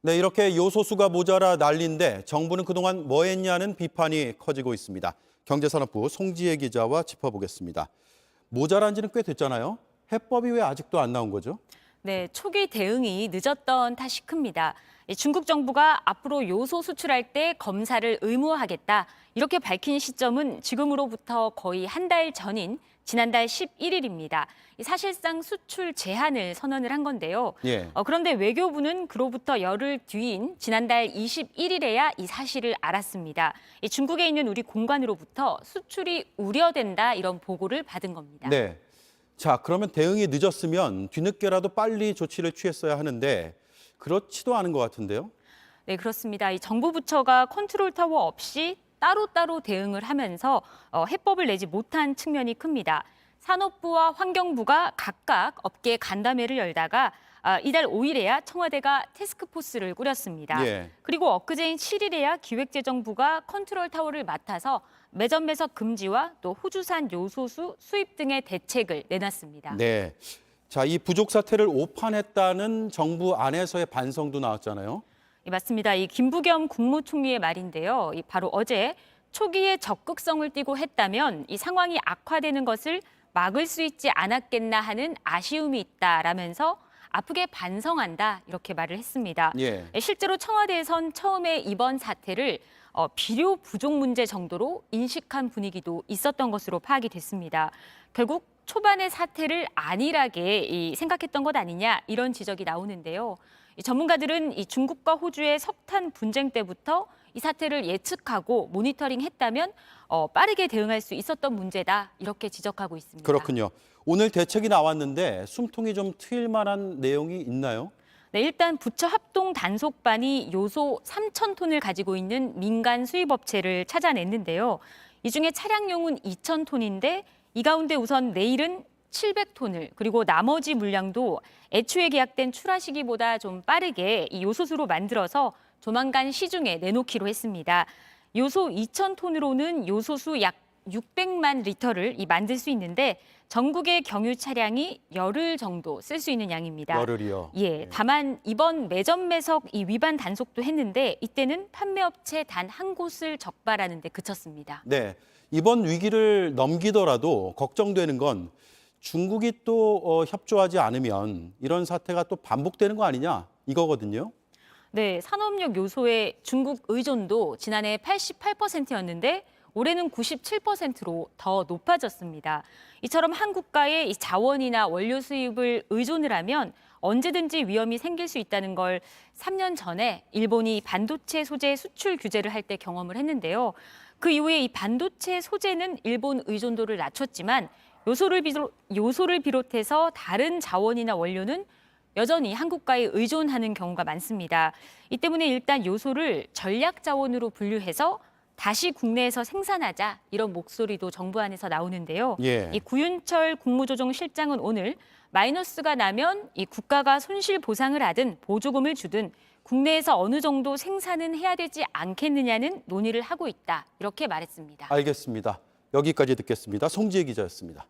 네, 이렇게 요소수가 모자라 난리인데 정부는 그동안 뭐 했냐는 비판이 커지고 있습니다. 경제산업부 송지혜 기자와 짚어보겠습니다. 모자란 지는 꽤 됐잖아요. 해법이 왜 아직도 안 나온 거죠? 네, 초기 대응이 늦었던 탓이 큽니다. 중국 정부가 앞으로 요소 수출할 때 검사를 의무화하겠다. 이렇게 밝힌 시점은 지금으로부터 거의 한 달 전인 지난달 11일입니다. 사실상 수출 제한을 선언을 한 건데요. 예. 그런데 외교부는 그로부터 열흘 뒤인 지난달 21일에야 이 사실을 알았습니다. 중국에 있는 우리 공관으로부터 수출이 우려된다 이런 보고를 받은 겁니다. 네. 자, 그러면 대응이 늦었으면 뒤늦게라도 빨리 조치를 취했어야 하는데 그렇지도 않은 것 같은데요. 네, 그렇습니다. 이 정부 부처가 컨트롤 타워 없이 따로따로 대응을 하면서 해법을 내지 못한 측면이 큽니다. 산업부와 환경부가 각각 업계 간담회를 열다가 이달 5일에야 청와대가 태스크포스를 꾸렸습니다. 예. 그리고 엊그제인 7일에야 기획재정부가 컨트롤 타워를 맡아서 매점 매석 금지와 또 호주산 요소수 수입 등의 대책을 내놨습니다. 네. 자, 이 부족 사태를 오판했다는 정부 안에서의 반성도 나왔잖아요. 맞습니다. 이 김부겸 국무총리의 말인데요. 바로 어제 초기에 적극성을 띠고 했다면 이 상황이 악화되는 것을 막을 수 있지 않았겠나 하는 아쉬움이 있다라면서 아프게 반성한다 이렇게 말을 했습니다. 예. 실제로 청와대에선 처음에 이번 사태를 비료 부족 문제 정도로 인식한 분위기도 있었던 것으로 파악이 됐습니다. 결국 초반의 사태를 안일하게 생각했던 것 아니냐 이런 지적이 나오는데요. 이 전문가들은 이 중국과 호주의 석탄 분쟁 때부터 이 사태를 예측하고 모니터링했다면 빠르게 대응할 수 있었던 문제다 이렇게 지적하고 있습니다. 그렇군요. 오늘 대책이 나왔는데 숨통이 좀 트일 만한 내용이 있나요? 네, 일단 부처 합동 단속반이 요소 3,000톤을 가지고 있는 민간 수입업체를 찾아냈는데요. 이 중에 차량용은 2,000톤인데 이 가운데 우선 내일은 700톤을 그리고 나머지 물량도 애초에 계약된 출하 시기보다 좀 빠르게 이 요소수로 만들어서 조만간 시중에 내놓기로 했습니다. 요소 2,000톤으로는 요소수 약 600만 리터를 만들 수 있는데 전국의 경유 차량이 열흘 정도 쓸 수 있는 양입니다. 열흘이요. 예, 다만 이번 매점 매석 이 위반 단속도 했는데 이때는 판매업체 단 한 곳을 적발하는 데 그쳤습니다. 네, 이번 위기를 넘기더라도 걱정되는 건 중국이 또 협조하지 않으면 이런 사태가 또 반복되는 거 아니냐 이거거든요. 네, 산업력 요소의 중국 의존도 지난해 88%였는데 올해는 97%로 더 높아졌습니다. 이처럼 한국과의 자원이나 원료 수입을 의존을 하면 언제든지 위험이 생길 수 있다는 걸 3년 전에 일본이 반도체 소재 수출 규제를 할 때 경험을 했는데요. 그 이후에 이 반도체 소재는 일본 의존도를 낮췄지만 요소를 비롯해서 다른 자원이나 원료는 여전히 한국과에 의존하는 경우가 많습니다. 이 때문에 일단 요소를 전략 자원으로 분류해서 다시 국내에서 생산하자 이런 목소리도 정부 안에서 나오는데요. 예. 이 구윤철 국무조정실장은 오늘 마이너스가 나면 이 국가가 손실 보상을 하든 보조금을 주든 국내에서 어느 정도 생산은 해야 되지 않겠느냐는 논의를 하고 있다 이렇게 말했습니다. 알겠습니다. 여기까지 듣겠습니다. 송지혜 기자였습니다.